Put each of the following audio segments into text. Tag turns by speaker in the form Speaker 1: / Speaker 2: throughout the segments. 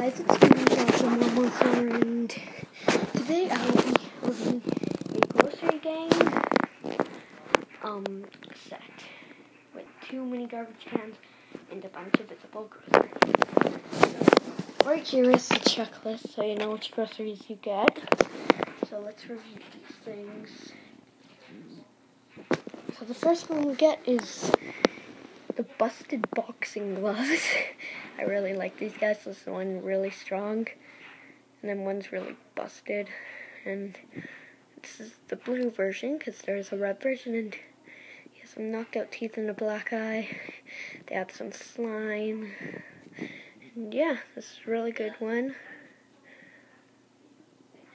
Speaker 1: guys, it's me, from Grossery, and today I will be reviewing a grocery gang set with 2 mini garbage cans and a bunch of visible groceries. So, right here is the checklist, so you know which groceries you get. So let's review these things. So the first one we get is the busted boxing gloves. I really like these guys. This one really strong, and then one's really busted. And this is the blue version because there's a red version, and he has some knocked out teeth and a black eye. They have some slime, and yeah, this is a really good one.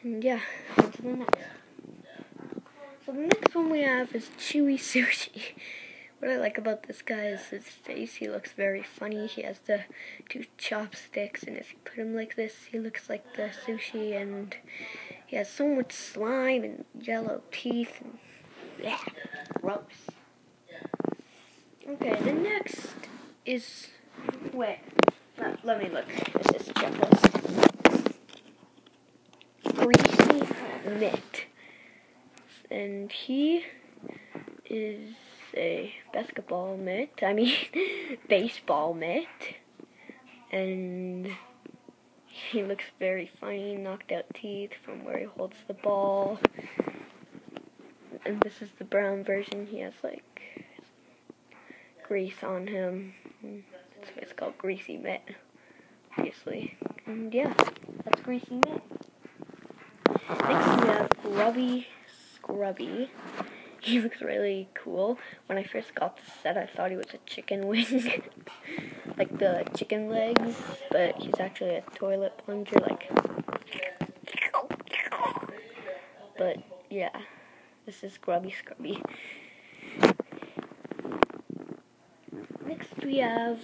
Speaker 1: And yeah, on to the next. So the next one we have is Chewy Sushi. What I like about this guy is his face. He looks very funny. He has the 2 chopsticks, and if you put him like this, he looks like the sushi, and he has so much slime and yellow teeth, and bleh, gross. Okay, the next is, let me look at this checklist. Greasy Mitt. And he is a baseball mitt, and he looks very funny, knocked out teeth from where he holds the ball, and this is the brown version. He has like grease on him, that's why it's called Greasy Mitt, obviously. And yeah, that's Greasy Mitt. Next we have Scrubby. He looks really cool. When I first got the set, I thought he was a chicken wing, like the chicken legs, but he's actually a toilet plunger, but yeah, this is Scrubby. Next we have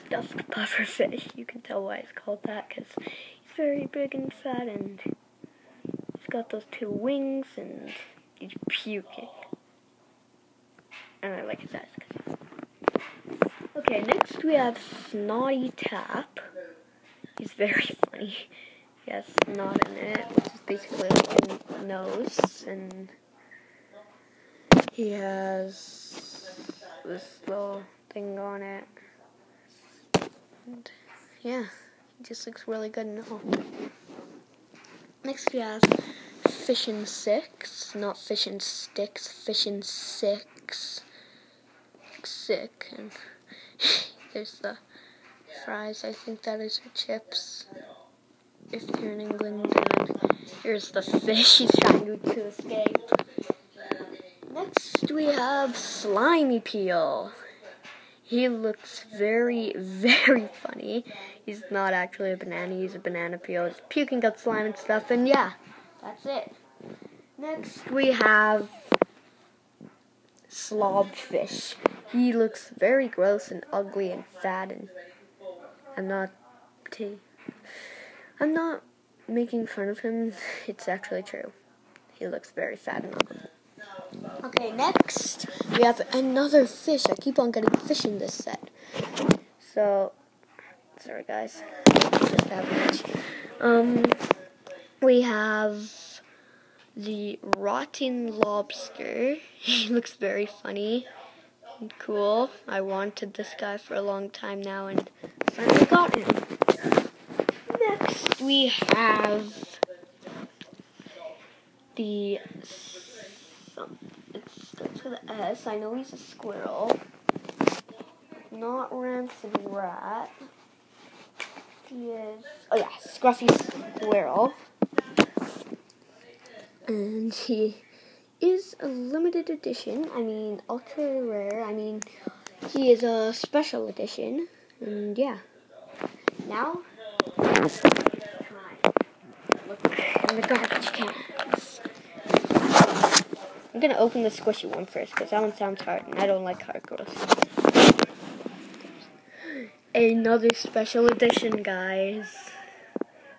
Speaker 1: stuffed pufferfish. You can tell why it's called that, because he's very big and fat, and he's got those 2 wings, and he's puking. And I like his eyes. Okay, next we have Snotty Tap. He's very funny. He has snot in it, which is basically like a nose, and he has this little thing on it. And yeah, he just looks really good and all. Next we have Fish and Six, not Fish and Sticks, Fish and Six. Sick. And there's the fries. I think that is the chips, if you're in England. And here's the fish. He's trying to escape. Next we have Slimy Peel. He looks very, very funny. He's not actually a banana. He's a banana peel. He's puking out slime and stuff. And yeah, that's it. Next we have Slobfish. He looks very gross and ugly and fat, and I'm not making fun of him. It's actually true. He looks very fat and ugly. Okay, next we have another fish. I keep on getting fish in this set. So, sorry guys. Just average. We have the rotten lobster. He looks very funny and cool. I wanted this guy for a long time now, and finally got him. Next we have the it starts with an S. I know he's a squirrel, not rancid rat. He is Scruffy Squirrel. And he is a limited edition. Ultra rare. He is a special edition. And yeah. Now, look in the garbage cans. I'm gonna open the squishy one first, because that one sounds hard, and I don't like hard groceries. Another special edition, guys.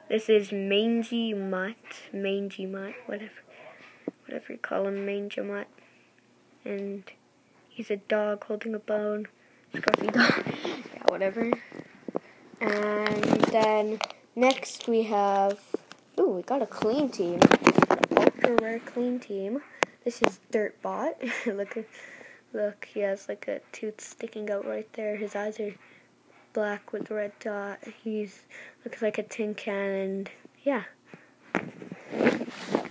Speaker 1: This is Mangy Mutt, whatever you call him, Mangy Mutt. And he's a dog holding a bone, scruffy dog, yeah, whatever. And then next we have, we got a clean team. Ultra rare clean team. This is Dirtbot. Look, he has like a tooth sticking out right there. His eyes are black with a red dot. Looks like a tin can, and yeah.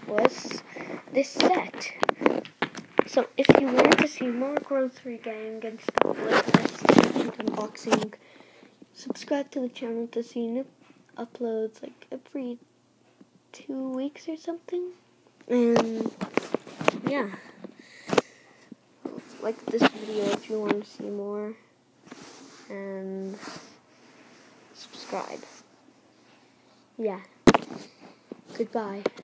Speaker 1: Was this set. So if you want to see more Grossery gang and stuff like this, and unboxing, subscribe to the channel to see new uploads like every 2 weeks or something. And yeah, like this video if you want to see more, and subscribe. Yeah, goodbye.